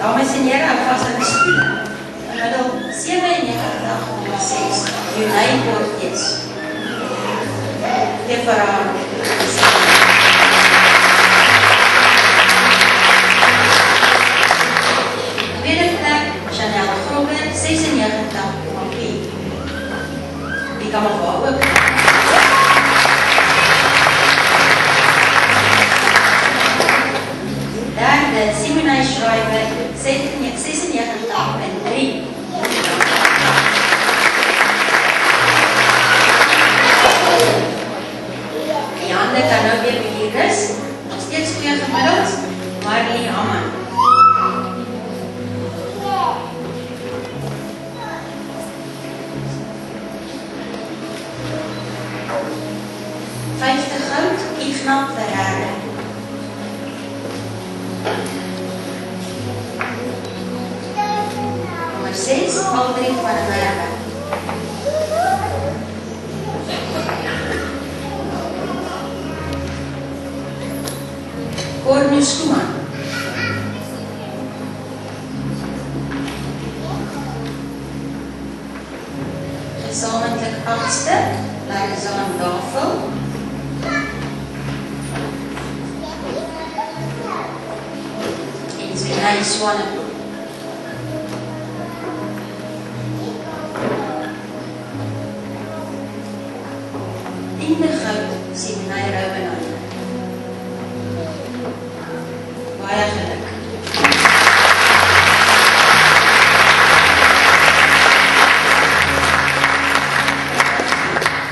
Dames en heren, hou vas aan die stoele. Inmiddel 97,6 Unai Borges. Geef vir haar. Tweede plek, Chanel Grobbe, 96,4. Die kan maar waar ook. Derde, Simonai Schreiber, 96,3. Die hande kan nou weer beheer is, nog steeds goeie gemiddeld, Marlie Hamman. Vijfde goud, Ignat Verhaarde. Nummer 6, Aldrich van der Merwe. Cornus Koeman. Gesamentlik 8ste, Larizaan Davel. En Svenay Swanepoel. Tiende goud, Simonai Raubenheimer. Baie